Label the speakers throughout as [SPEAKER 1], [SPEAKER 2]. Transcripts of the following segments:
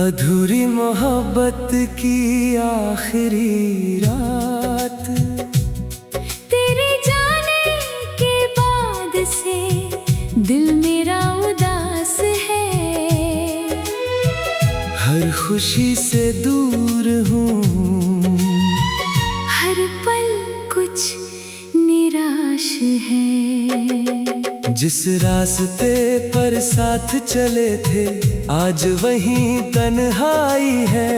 [SPEAKER 1] अधूरी मोहब्बत की आखिरी रात,
[SPEAKER 2] तेरे जाने के बाद से दिल मेरा उदास है।
[SPEAKER 1] हर खुशी से दूर हूँ,
[SPEAKER 2] हर पल कुछ निराश है।
[SPEAKER 1] जिस रास्ते पर साथ चले थे आज वहीं तन्हाई है।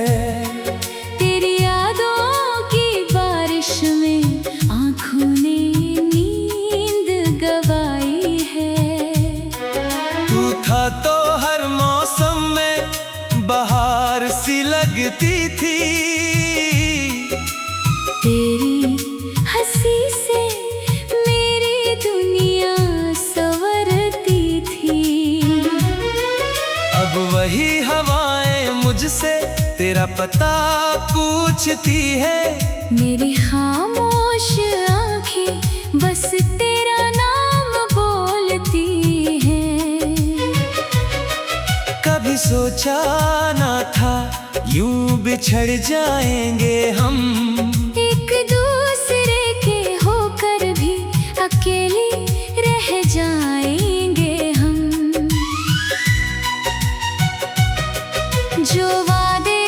[SPEAKER 2] तेरी यादों की बारिश में आँखों ने नींद गवाई है।
[SPEAKER 1] तू था तो हर मौसम में बहार सी लगती थी।
[SPEAKER 2] तेरी हंसी से मेरी दुनिया संवरती थी।
[SPEAKER 1] अब वही हवाएं मुझसे तेरा पता पूछती है।
[SPEAKER 2] मेरी खामोश आँखें बस तेरा नाम बोलती हैं।
[SPEAKER 1] कभी सोचा ना था यूं बिछड़ जाएंगे हम,
[SPEAKER 2] एक दूसरे के होकर भी अकेले रह जाएंगे हम। जो वादे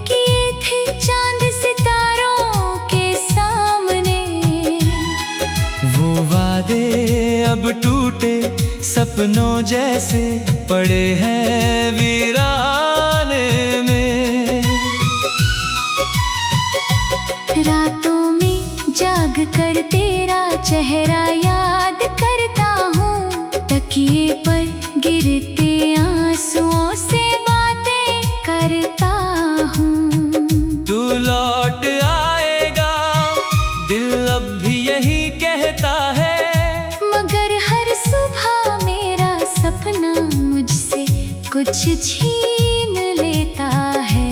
[SPEAKER 2] किए थे चांद सितारों के सामने,
[SPEAKER 1] वो वादे अब टूटे सपनों जैसे पड़े हैं वीराने में।
[SPEAKER 2] रातों में जाग कर तेरा चेहरा याद करता हूँ। तकिए पर गिरते आंसुओं से बातें करता हूँ।
[SPEAKER 1] तू लौट आएगा दिल अब भी यही कहता है,
[SPEAKER 2] मगर हर सुबह मेरा सपना मुझसे कुछ छीन लेता है।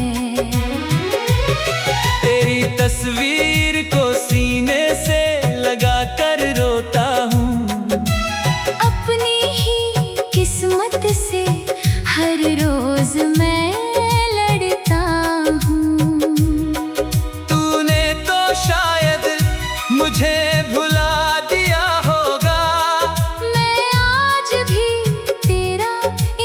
[SPEAKER 1] तेरी तस्वीर को सीने से लगा कर रोता हूँ।
[SPEAKER 2] अपनी ही किस्मत से हर रोज मैं लड़ता हूँ।
[SPEAKER 1] तूने तो शायद मुझे भुला दिया होगा,
[SPEAKER 2] मैं आज भी तेरा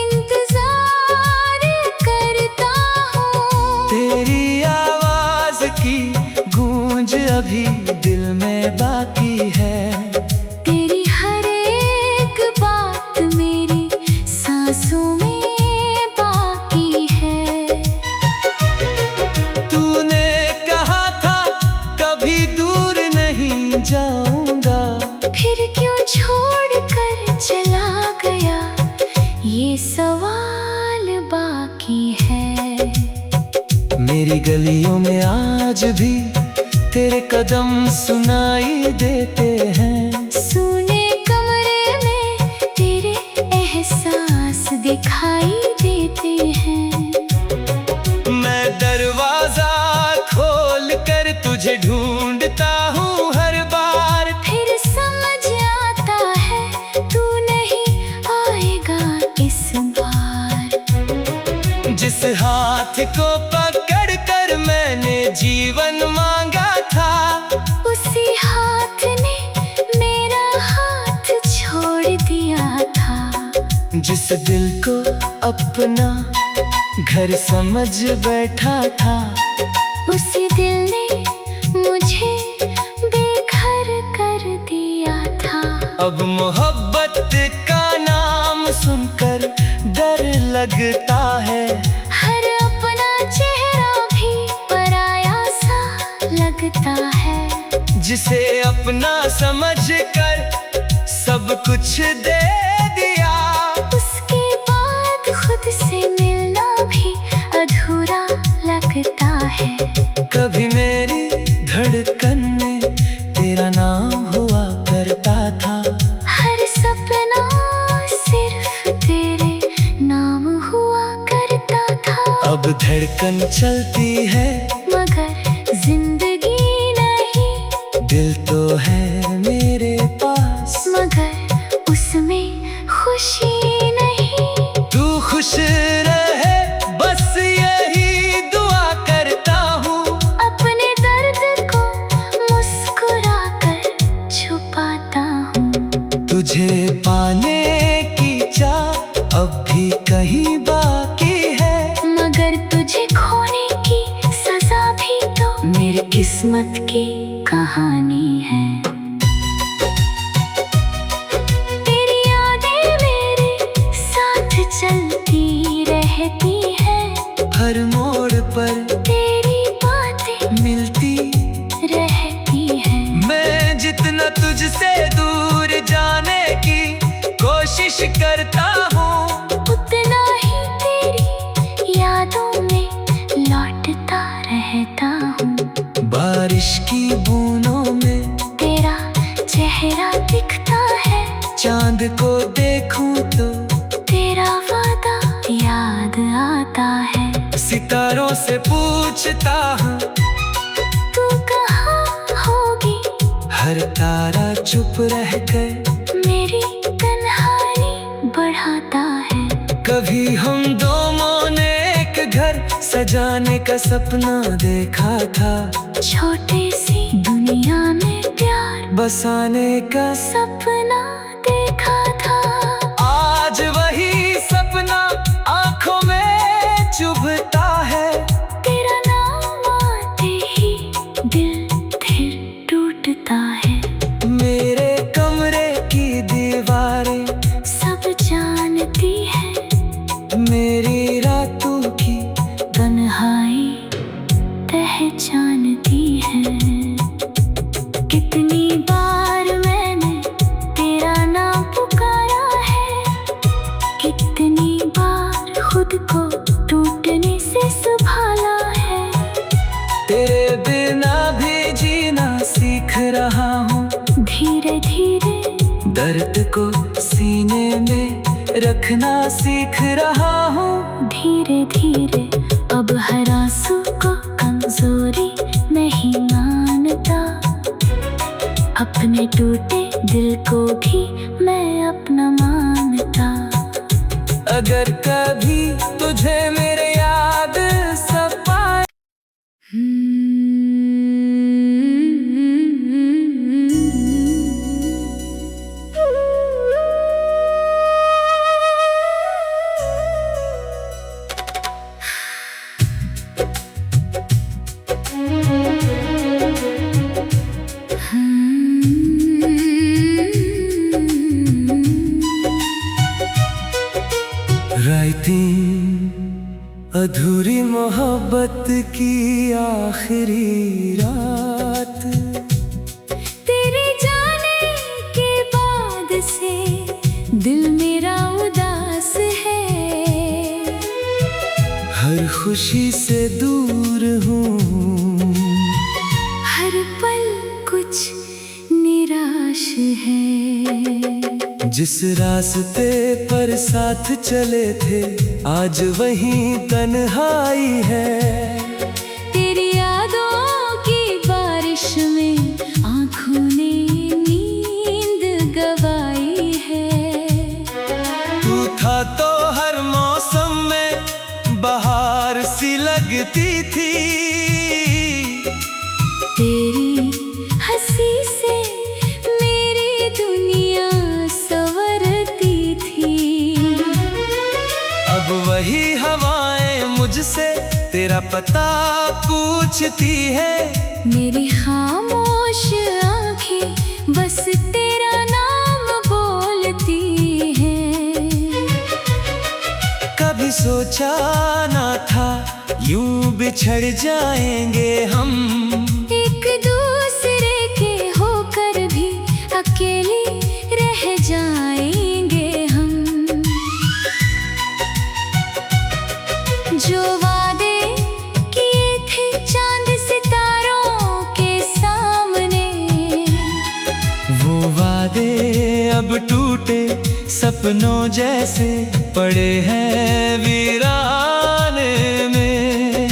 [SPEAKER 2] इंतजार करता हूँ।
[SPEAKER 1] तेरी आवाज की गूंज अभी दिल में बाकी है।
[SPEAKER 2] तेरी हर एक बात मेरी सांसों में बाकी है।
[SPEAKER 1] तूने कहा था कभी दूर नहीं जाऊंगा,
[SPEAKER 2] फिर क्यों छोड़ कर चला गया, ये सवाल बाकी है।
[SPEAKER 1] मेरी गलियों में आज भी तेरे कदम सुनाई देते हैं।
[SPEAKER 2] सूने कमरे में तेरे एहसास दिखाई देते हैं।
[SPEAKER 1] मैं दरवाजा खोल कर तुझे ढूंढता हूँ हर बार,
[SPEAKER 2] फिर समझ आता है तू नहीं आएगा इस बार।
[SPEAKER 1] जिस हाथ को पकड़ कर मैंने जीवन मांगा था,
[SPEAKER 2] उसी हाथ ने मेरा हाथ छोड़ दिया था।
[SPEAKER 1] जिस दिल को अपना घर समझ बैठा था,
[SPEAKER 2] उसी दिल ने मुझे बेघर कर दिया था।
[SPEAKER 1] अब मोहब्बत का नाम सुनकर डर लगता है।
[SPEAKER 2] हर अपना चेहरा भी पराया सा लगता है।
[SPEAKER 1] जिसे अपना समझ कर सब कुछ दे दिया,
[SPEAKER 2] उसके बाद खुद से मिलना भी अधूरा लगता है।
[SPEAKER 1] कभी मेरी धड़कन में तेरा नाम हुआ करता था।
[SPEAKER 2] हर सपना सिर्फ तेरे नाम हुआ करता था।
[SPEAKER 1] अब धड़कन चलती है
[SPEAKER 2] मगर जिंदगी नहीं।
[SPEAKER 1] दिल तो है मेरे पास
[SPEAKER 2] मगर उसमें खुशी नहीं।
[SPEAKER 1] तू खुश रहे बस यही दुआ करता हूँ।
[SPEAKER 2] अपने दर्द को मुस्कुरा कर छुपाता हूँ।
[SPEAKER 1] तुझे पाने की चाह अब भी कहीं बाकी है।
[SPEAKER 2] मगर तुझे खोने की सजा भी तो मेरी किस्मत की कहानी है। तेरी यादें मेरे साथ चलती रहती है।
[SPEAKER 1] हर मोड़ पर
[SPEAKER 2] तेरी बातें
[SPEAKER 1] मिलती
[SPEAKER 2] रहती है।
[SPEAKER 1] मैं जितना तुझसे दूर जाने की कोशिश करता हूँ,
[SPEAKER 2] उतना ही तेरी यादों में लौटता रहता हूँ।
[SPEAKER 1] बारिश की बूंदों में
[SPEAKER 2] तेरा चेहरा दिखता है।
[SPEAKER 1] चांद को देखूं तो
[SPEAKER 2] तेरा वादा याद आता है।
[SPEAKER 1] सितारों से पूछता हूँ
[SPEAKER 2] तू कहाँ होगी।
[SPEAKER 1] हर तारा चुप रह कर
[SPEAKER 2] मेरी तन्हाई बढ़ाता है।
[SPEAKER 1] कभी हम दोनों ने एक घर सजाने का सपना देखा था।
[SPEAKER 2] छोटी सी दुनिया में प्यार
[SPEAKER 1] बसाने का
[SPEAKER 2] सपना देखा था।
[SPEAKER 1] आज वही सपना आंखों में चुभता है।
[SPEAKER 2] तेरा नाम आते ही दिल फिर टूटता है।
[SPEAKER 1] मेरे कमरे की दीवारें
[SPEAKER 2] सब जानती है।
[SPEAKER 1] मेरी रातों की
[SPEAKER 2] तन्हाई पहचानती है। कितनी बार मैंने तेरा नाम पुकारा है। कितनी बार खुद को टूटने से संभाला है।
[SPEAKER 1] तेरे बिना भी जीना सीख रहा हूँ।
[SPEAKER 2] धीरे धीरे
[SPEAKER 1] दर्द को सीने में रखना सीख रहा हूँ।
[SPEAKER 2] धीरे धीरे अब हर आंसू को कमजोरी नहीं मानता। अपने टूटे दिल को भी मैं अपना मानता।
[SPEAKER 1] अगर कभी तुझे मेरे याद सताए अधूरी मोहब्बत की आखिरी रात।
[SPEAKER 2] तेरे जाने के बाद से दिल मेरा उदास है।
[SPEAKER 1] हर खुशी से दूर हूँ।
[SPEAKER 2] हर पल कुछ निराश है।
[SPEAKER 1] जिस रास्ते पर साथ चले थे आज वहीं तन्हाई है।
[SPEAKER 2] तेरी यादों की बारिश में आँखों ने नींद गवाई है।
[SPEAKER 1] तू था तो हर मौसम में बहार सी लगती थी।
[SPEAKER 2] तेरी हंसी से मेरी दुनिया संवरती थी।
[SPEAKER 1] अब वही हवाएं मुझसे तेरा पता पूछती है।
[SPEAKER 2] मेरी खामोश आंखें बस तेरा नाम बोलती हैं।
[SPEAKER 1] कभी सोचा ना था यूं बिछड़ जाएंगे हम।
[SPEAKER 2] एक दूसरे के होकर भी अकेले रह जाएंगे हम। जो वादे किए थे चांद सितारे
[SPEAKER 1] सपनों जैसे पड़े हैं वीराने में।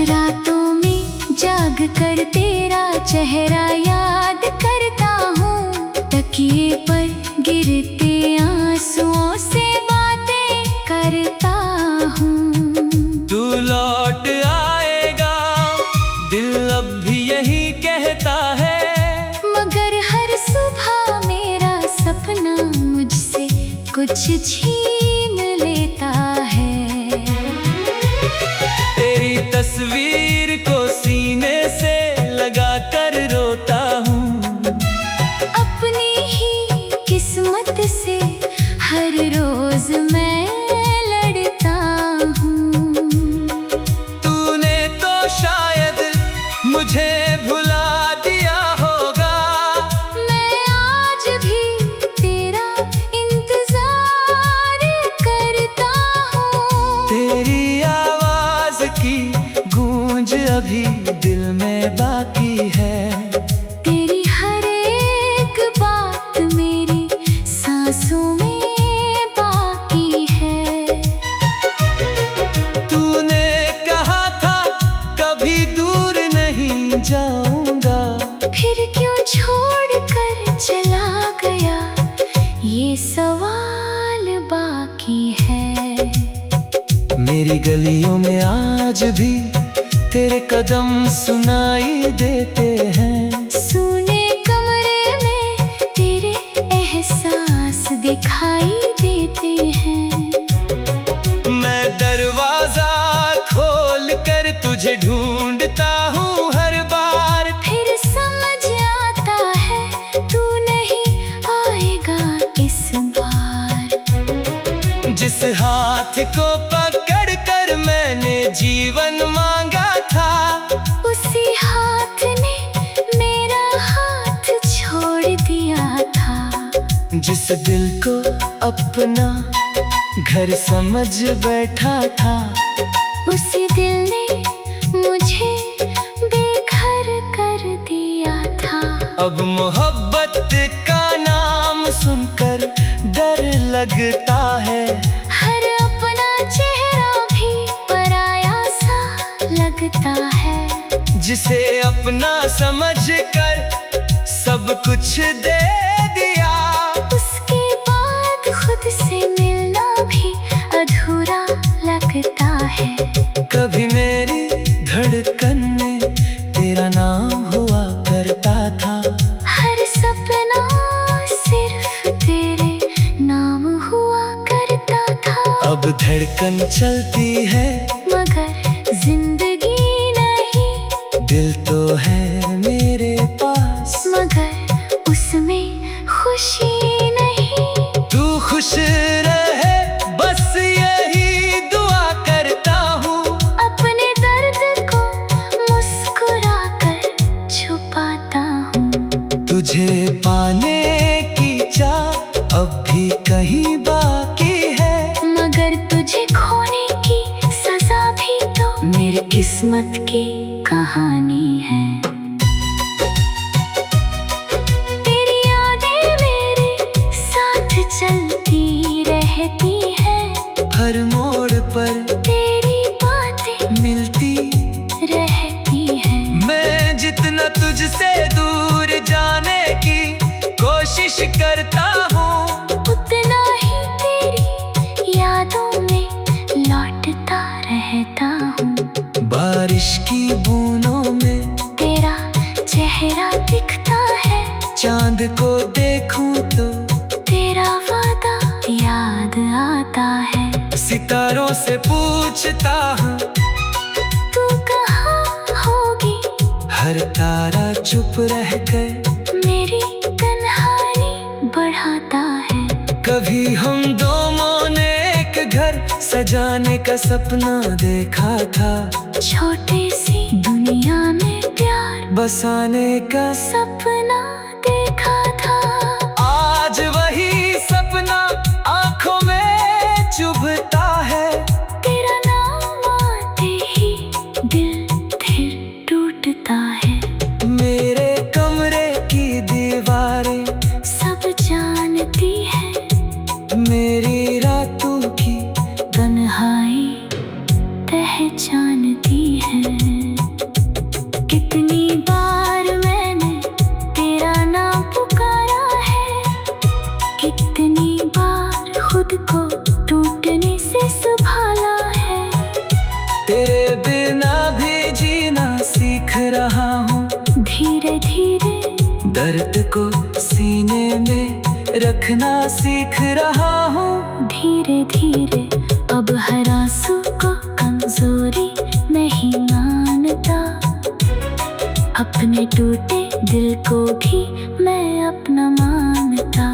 [SPEAKER 2] रातों में जाग कर तेरा चेहरा याद करता हूँ, तकिए पर गिरते आंसुओं से बातें करता हूँ।
[SPEAKER 1] तू लौट आएगा दिल अब भी यही कहता है,
[SPEAKER 2] मगर हर सुबह मेरा सपना मुझसे कुछ छीन लेता है।
[SPEAKER 1] तेरी तस्वीर को सीने से लगा कर रोता हूँ,
[SPEAKER 2] अपनी ही किस्मत से हर रोज मैं लड़ता हूँ।
[SPEAKER 1] तूने तो शायद मुझे भुला दिया होगा,
[SPEAKER 2] मैं आज भी तेरा इंतजार करता हूँ।
[SPEAKER 1] तेरी आवाज की गूंज अभी दिल में बाकी है।
[SPEAKER 2] तेरी हर एक बात मेरी सांसों में बाकी है।
[SPEAKER 1] तूने कहा था कभी दूर नहीं जाऊंगा,
[SPEAKER 2] फिर क्यों छोड़ कर चला गया, ये सवाल बाकी है।
[SPEAKER 1] मेरी गलियों में आज भी तेरे कदम सुनाई देते हैं।
[SPEAKER 2] सूने कमरे में तेरे एहसास दिखाई देते हैं।
[SPEAKER 1] मैं दरवाजा खोल कर तुझे ढूंढता हूँ हर बार,
[SPEAKER 2] फिर समझ आता है तू नहीं आएगा इस बार।
[SPEAKER 1] जिस हाथ को पकड़ कर मैंने जीवन मांगा था,
[SPEAKER 2] उसी हाथ ने मेरा हाथ छोड़ दिया था।
[SPEAKER 1] जिस दिल को अपना घर समझ बैठा था,
[SPEAKER 2] उसी दिल ने मुझे बेघर कर दिया था।
[SPEAKER 1] अब मोहब्बत का नाम सुनकर डर लगता है,
[SPEAKER 2] हर अपना चेहरा भी पराया सा लगता है।
[SPEAKER 1] जिसे अपना समझ कर सब कुछ दे दिया,
[SPEAKER 2] उसके बाद खुद से मिलना भी अधूरा लगता है।
[SPEAKER 1] कभी मेरी धड़कन में तेरा नाम हुआ करता था,
[SPEAKER 2] हर सपना सिर्फ तेरे नाम हुआ करता था।
[SPEAKER 1] अब धड़कन चलती है
[SPEAKER 2] मगर जिंदगी नहीं,
[SPEAKER 1] दिल तो है मेरे पास,
[SPEAKER 2] मगर उसमें खुशी नहीं।
[SPEAKER 1] तू खुश रहे बस यही दुआ करता हूँ,
[SPEAKER 2] अपने दर्द को मुस्कुरा कर छुपाता हूँ।
[SPEAKER 1] तुझे पाने की चाह अब भी कहीं बाकी है,
[SPEAKER 2] मगर तुझे खोने की सजा भी तो मेरी किस्मत की कहानी है। तेरी यादें मेरे साथ चलती रहती है,
[SPEAKER 1] हर मोड़ पर
[SPEAKER 2] तेरी बातें
[SPEAKER 1] मिलती
[SPEAKER 2] रहती है।
[SPEAKER 1] मैं जितना तुझसे दूर जाने की कोशिश करता हूँ,
[SPEAKER 2] उतना ही तेरी यादों में लौटता रहता हूँ।
[SPEAKER 1] बारिश की बूंदों में
[SPEAKER 2] तेरा चेहरा दिखता है,
[SPEAKER 1] चांद को देखूं तो
[SPEAKER 2] तेरा वादा याद आता है।
[SPEAKER 1] सितारों से पूछता हूँ
[SPEAKER 2] तू कहाँ होगी,
[SPEAKER 1] हर तारा चुप रह कर
[SPEAKER 2] मेरी तन्हाई बढ़ाता है।
[SPEAKER 1] कभी हम दोनों ने एक घर सजाने का सपना देखा था,
[SPEAKER 2] छोटी सी दुनिया में प्यार
[SPEAKER 1] बसाने का
[SPEAKER 2] सपना देखा था।
[SPEAKER 1] आज वही सपना आंखों में चुभता है,
[SPEAKER 2] तेरा नाम आते ही दिल फिर टूटता है।
[SPEAKER 1] मेरे कमरे की दीवारें
[SPEAKER 2] सब पहचानती है। कितनी बार मैंने तेरा नाम पुकारा है, कितनी बार खुद को टूटने से संभाला है।
[SPEAKER 1] तेरे बिना भी जीना सीख रहा हूँ,
[SPEAKER 2] धीरे धीरे
[SPEAKER 1] दर्द को सीने में रखना सीख रहा हूँ।
[SPEAKER 2] धीरे धीरे अब हर आंसू को कमजोरी नहीं मानता, अपने टूटे दिल को भी मैं अपना मानता।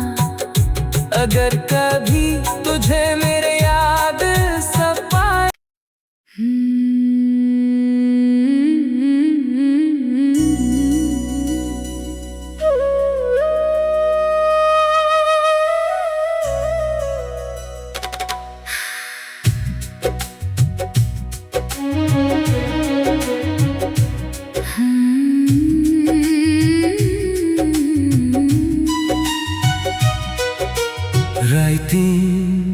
[SPEAKER 1] अगर कभी तुझे मेरे याद सब आए, राइटिंग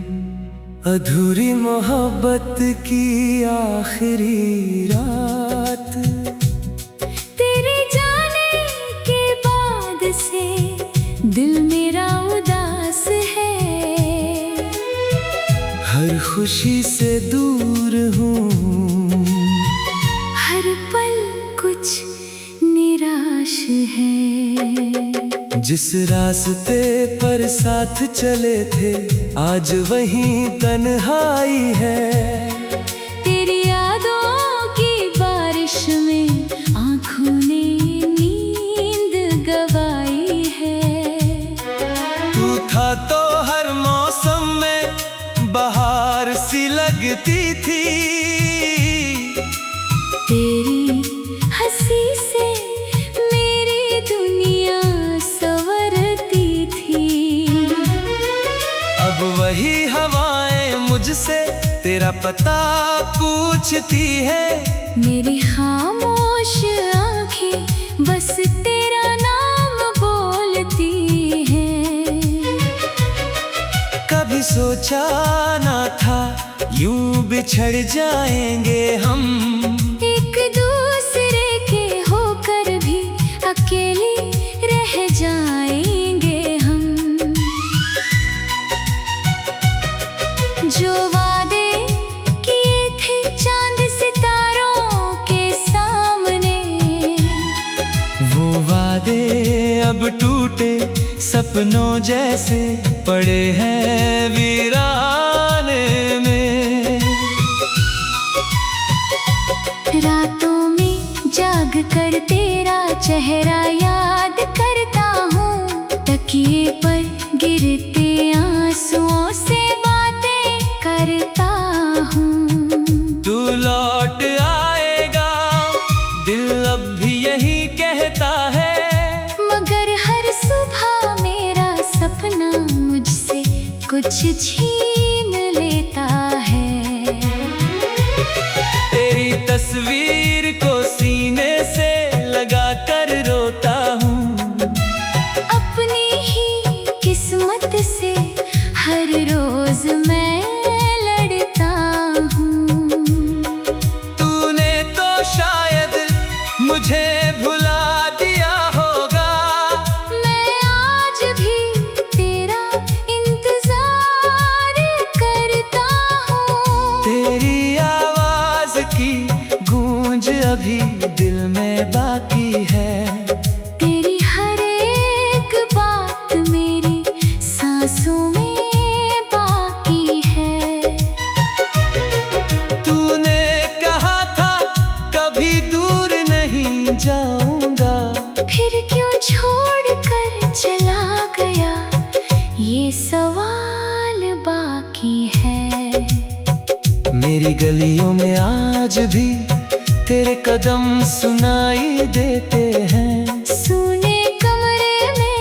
[SPEAKER 1] अधूरी मोहब्बत की आखिरी रात,
[SPEAKER 2] तेरे जाने के बाद से दिल मेरा उदास है।
[SPEAKER 1] हर खुशी से दूर हूँ,
[SPEAKER 2] हर पल कुछ निराश है।
[SPEAKER 1] जिस रास्ते पर साथ चले थे आज वहीं तन्हाई है।
[SPEAKER 2] तेरी यादों की बारिश में आँखों ने नींद गवाई है।
[SPEAKER 1] तू था तो हर मौसम में बहार सी लगती थी,
[SPEAKER 2] तेरी हंसी से मेरी दुनिया संवरती थी।
[SPEAKER 1] अब वही हवाएं मुझसे तेरा पता पूछती है।
[SPEAKER 2] मेरी खामोश आँखें बस तेरा नाम बोलती हैं।
[SPEAKER 1] कभी सोचा ना था यूं बिछड़ जाएंगे हम,
[SPEAKER 2] एक दूसरे के होकर भी अकेले रह जाएंगे हम। जो वादे किए थे चांद सितारों के सामने,
[SPEAKER 1] वो वादे अब टूटे सपनों जैसे पड़े हैं वीराने में।
[SPEAKER 2] रातों में जाग कर तेरा चेहरा याद करता हूँ, तकिए पर गिरते आंसुओं से बातें करता हूँ।
[SPEAKER 1] तू लौट आएगा दिल अब भी यही कहता है,
[SPEAKER 2] मगर हर सुबह मेरा सपना मुझसे कुछ छीन लेता है।
[SPEAKER 1] तेरी तस्वीर को सीने से लगा कर रोता हूँ,
[SPEAKER 2] अपनी ही किस्मत से हर रोज मैं लड़ता हूँ।
[SPEAKER 1] तूने तो शायद मुझे भुला दिया होगा,
[SPEAKER 2] मैं आज भी तेरा इंतजार करता हूँ।
[SPEAKER 1] तेरी आवाज की गूंज अभी दिल में बाकी है।
[SPEAKER 2] तेरी हर एक बात मेरी सांसों में बाकी है।
[SPEAKER 1] तूने कहा था कभी दूर नहीं जाऊंगा,
[SPEAKER 2] फिर क्यों छोड़ कर चला गया, ये सवाल बाकी है।
[SPEAKER 1] मेरी गलियों में आज भी तेरे कदम सुनाई देते हैं।
[SPEAKER 2] सूने कमरे में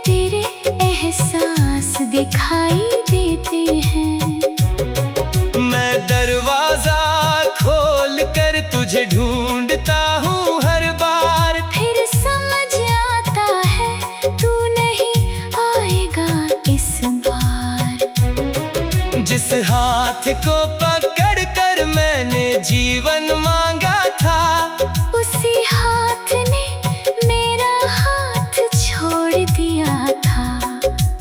[SPEAKER 2] तेरे एहसास दिखाई देते हैं।
[SPEAKER 1] मैं दरवाजा खोल कर तुझे ढूंढता हूँ हर बार,
[SPEAKER 2] फिर समझ आता है तू नहीं आएगा इस बार।
[SPEAKER 1] जिस हाथ को पकड़ कर मैंने जीवन मांगा था।
[SPEAKER 2] उसी हाथ ने मेरा हाथ छोड़ दिया था।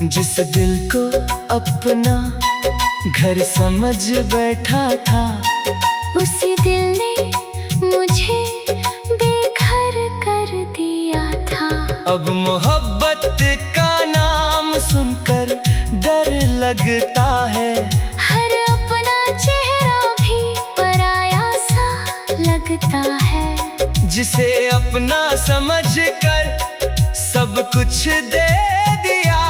[SPEAKER 1] जिस दिल को अपना घर समझ बैठा था,
[SPEAKER 2] उसी दिल ने मुझे बेघर कर दिया था।
[SPEAKER 1] अब मोहब्बत का नाम सुनकर डर लगता है।
[SPEAKER 2] हर अपना चेहरा भी पराया सा लगता है।
[SPEAKER 1] जिसे अपना समझकर सब कुछ दे दिया,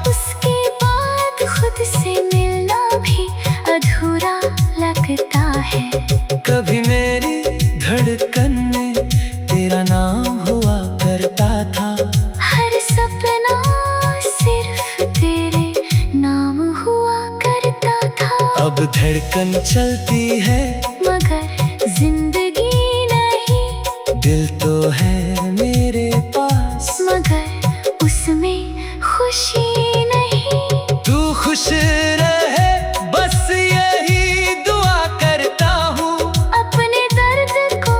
[SPEAKER 2] उसके बाद खुद से मिलना भी अधूरा लगता है।
[SPEAKER 1] कभी मेरी धड़कन में तेरा नाम हुआ करता था।
[SPEAKER 2] हर सपना सिर्फ तेरे नाम हुआ करता था।
[SPEAKER 1] अब धड़कन चलती है
[SPEAKER 2] मगर जिंदगी नहीं।
[SPEAKER 1] दिल तो है मेरे पास
[SPEAKER 2] मगर उसमें खुशी नहीं।
[SPEAKER 1] तू खुश रहे बस यही दुआ करता हूँ।
[SPEAKER 2] अपने दर्द को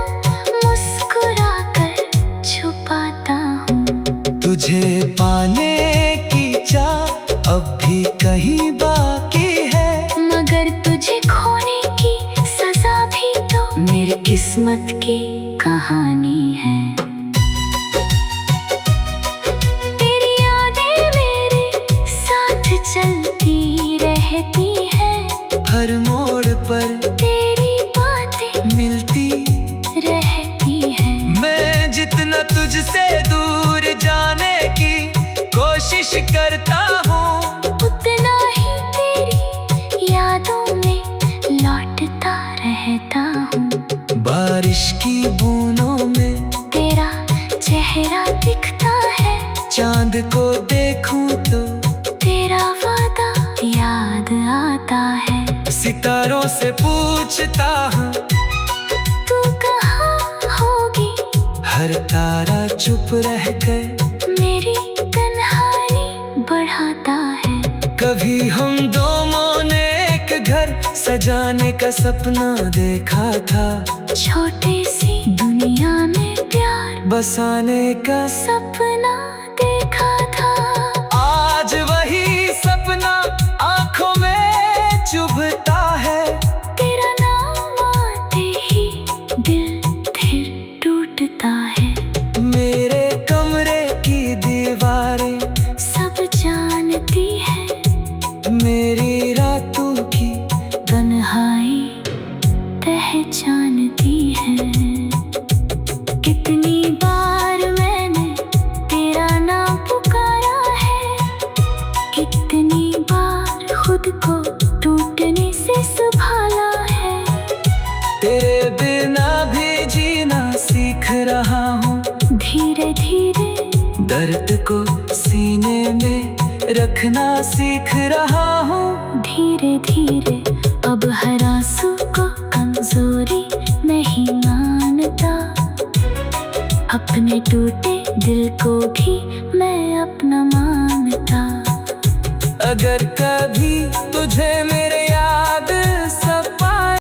[SPEAKER 2] मुस्कुरा कर छुपाता हूँ।
[SPEAKER 1] तुझे पाने की चाह अब भी कहीं बाकी है।
[SPEAKER 2] मगर तुझे खोने की सजा भी तो मेरी किस्मत की कहानी है। तेरी यादें मेरे साथ चलती रहती है।
[SPEAKER 1] हर मोड़ पर
[SPEAKER 2] तेरी बातें
[SPEAKER 1] मिलती
[SPEAKER 2] रहती है।
[SPEAKER 1] मैं जितना तुझसे दूर जाने की कोशिश करता हूँ,
[SPEAKER 2] उतना ही तेरी यादों में लौटता रहता हूँ।
[SPEAKER 1] बारिश की बूंदों में
[SPEAKER 2] तेरा चेहरा दिखता है।
[SPEAKER 1] चांद को देखूं तो
[SPEAKER 2] तेरा वादा याद आता है।
[SPEAKER 1] सितारों से पूछता हूँ
[SPEAKER 2] तू कहाँ होगी।
[SPEAKER 1] हर तारा चुप रह कर
[SPEAKER 2] मेरी तन्हाई बढ़ाता है।
[SPEAKER 1] कभी हम दोनों ने एक घर सजाने का सपना देखा था।
[SPEAKER 2] छोटी सी दुनिया में प्यार
[SPEAKER 1] बसाने का
[SPEAKER 2] सपना देखा था।
[SPEAKER 1] आज वही सपना आंखों में चुभता है।
[SPEAKER 2] तेरा नाम आते ही दिल फिर टूटता है।
[SPEAKER 1] मेरे कमरे की दीवारें
[SPEAKER 2] सब जानती है।
[SPEAKER 1] मेरी रातों की
[SPEAKER 2] तन्हाई पहचानती है। कितनी बार मैंने तेरा नाम पुकारा है। कितनी बार खुद को टूटने से संभाला है।
[SPEAKER 1] तेरे बिना भी जीना सीख रहा हूँ।
[SPEAKER 2] धीरे धीरे
[SPEAKER 1] दर्द को सीने में रखना सीख रहा हूँ।
[SPEAKER 2] धीरे धीरे अब हर आंसू को कमजोरी नहीं मानता। अपने टूटे दिल को भी मैं अपना मानता।
[SPEAKER 1] अगर कभी तुझे मेरे याद सताए,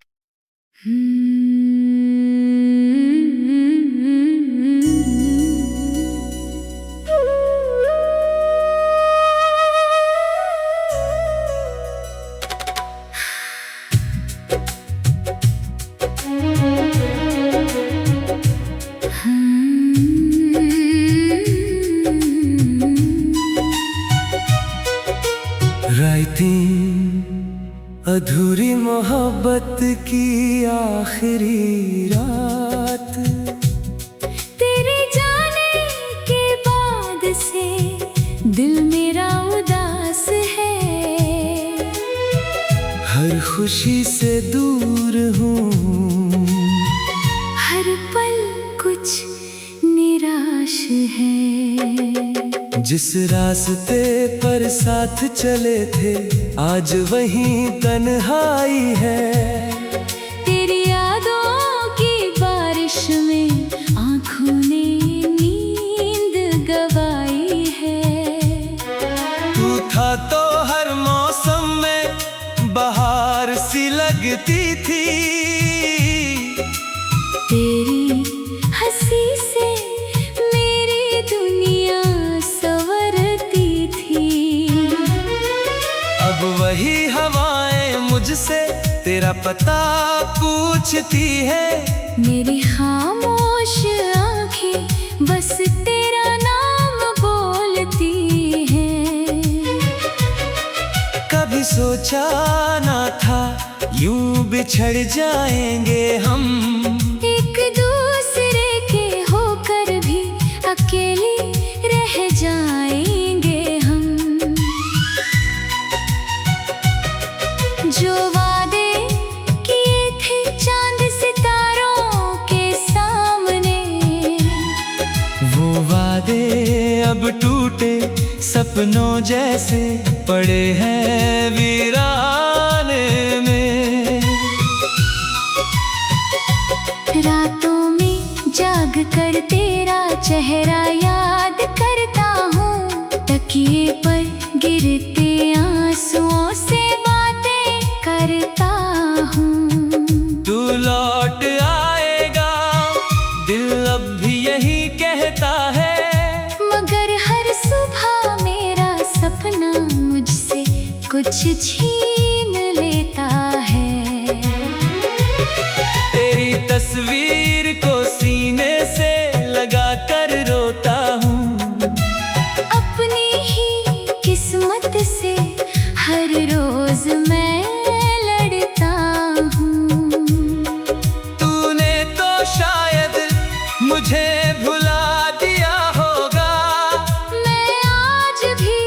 [SPEAKER 1] राइटिंग अधूरी मोहब्बत की आखिरी रात।
[SPEAKER 2] तेरे जाने के बाद से दिल मेरा उदास है।
[SPEAKER 1] हर खुशी से दूर हूँ,
[SPEAKER 2] हर पल कुछ निराश है।
[SPEAKER 1] जिस रास्ते पर साथ चले थे आज वहीं तन्हाई है।
[SPEAKER 2] तेरी यादों की बारिश में आँखों ने नींद गवाई है।
[SPEAKER 1] तू था तो हर मौसम में बहार सी लगती थी। पता पूछती है।
[SPEAKER 2] मेरी खामोश आँखें बस तेरा नाम बोलती हैं।
[SPEAKER 1] कभी सोचा ना था यूं बिछड़ जाएंगे हम,
[SPEAKER 2] एक दूसरे के होकर भी अकेले रह जाएंगे हम। जो वादे किए थे चांद सितारों के सामने,
[SPEAKER 1] वो वादे अब टूटे सपनों जैसे पड़े हैं वीराने में।
[SPEAKER 2] रातों में जाग कर तेरा चेहरा याद करता हूँ, तकिए पर गिरते आंसुओं से बातें करता हूँ।
[SPEAKER 1] तू लौट आएगा दिल अब भी यही कहता है,
[SPEAKER 2] मगर हर सुबह मेरा सपना मुझसे कुछ छीन लेता है।
[SPEAKER 1] तेरी तस्वीर को सीने से लगा कर रोता हूँ,
[SPEAKER 2] अपनी ही किस्मत से हर रोज मैं लड़ता हूँ।
[SPEAKER 1] तूने तो शायद मुझे भुला दिया होगा,
[SPEAKER 2] मैं आज भी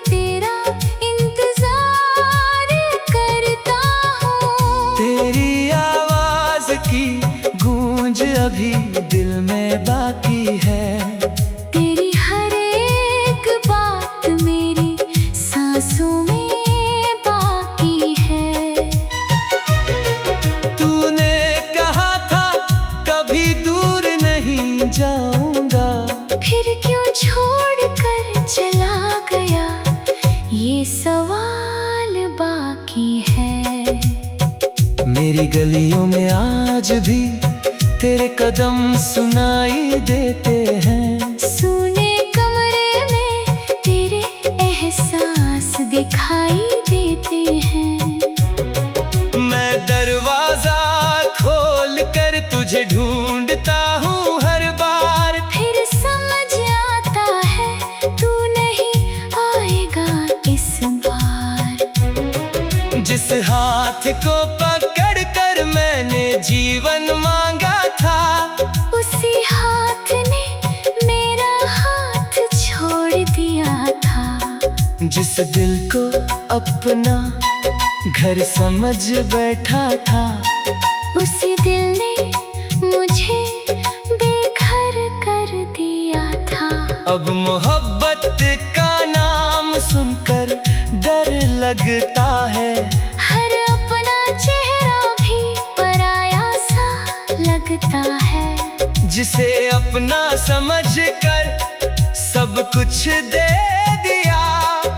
[SPEAKER 2] तेरा इंतजार करता हूँ।
[SPEAKER 1] तेरी आवाज की गूंज अभी दिल में बाकी है।
[SPEAKER 2] तेरी हर एक बात मेरी सांसों में बाकी है।
[SPEAKER 1] तूने कहा था कभी दूर नहीं जाऊंगा,
[SPEAKER 2] फिर क्यों छोड़ कर चला गया, ये सवाल बाकी है।
[SPEAKER 1] मेरी गलियों में आज भी तेरे कदम सुनाई देते हैं।
[SPEAKER 2] सुने कमरे में तेरे एहसास दिखाई देते हैं।
[SPEAKER 1] मैं दरवाजा खोल कर तुझे ढूंढता हूँ हर बार,
[SPEAKER 2] फिर समझ आता है तू नहीं आएगा इस बार।
[SPEAKER 1] जिस हाथ को पकड़ कर मैंने जीवन मांगा था,
[SPEAKER 2] उसी हाथ ने मेरा हाथ छोड़ दिया था।
[SPEAKER 1] जिस दिल को अपना घर समझ बैठा था,
[SPEAKER 2] उसी दिल ने मुझे बेघर कर दिया था।
[SPEAKER 1] अब मोहब्बत का नाम सुनकर डर लगता है,
[SPEAKER 2] हर अपना चेहरा भी पराया सा लगता है।
[SPEAKER 1] जिसे अपना समझ कर सब कुछ दे दिया,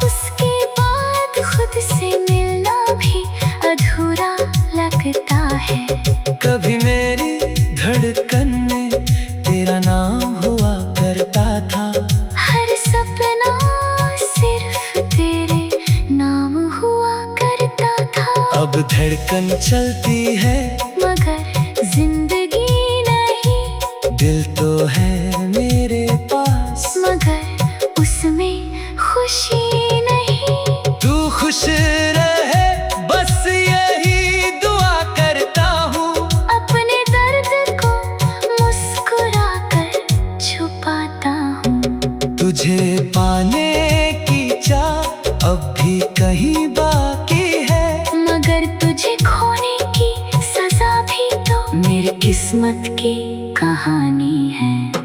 [SPEAKER 2] उसके बाद खुद से मिलना भी अधूरा लगता है।
[SPEAKER 1] कभी मेरी धड़कन में तेरा नाम हुआ करता था,
[SPEAKER 2] हर सपना सिर्फ तेरे नाम हुआ करता था।
[SPEAKER 1] अब धड़कन चलती है
[SPEAKER 2] मगर जिंदगी नहीं,
[SPEAKER 1] दिल तो है मेरे पास
[SPEAKER 2] मगर उसमें खुशी नहीं।
[SPEAKER 1] तू खुश रहे बस यही दुआ करता हूँ,
[SPEAKER 2] अपने दर्द को मुस्कुरा कर छुपाता हूँ।
[SPEAKER 1] तुझे पाने की चाह अब भी कहीं बाकी है,
[SPEAKER 2] मगर तुझे खोने की सजा भी तो मेरी किस्मत की कहानी है।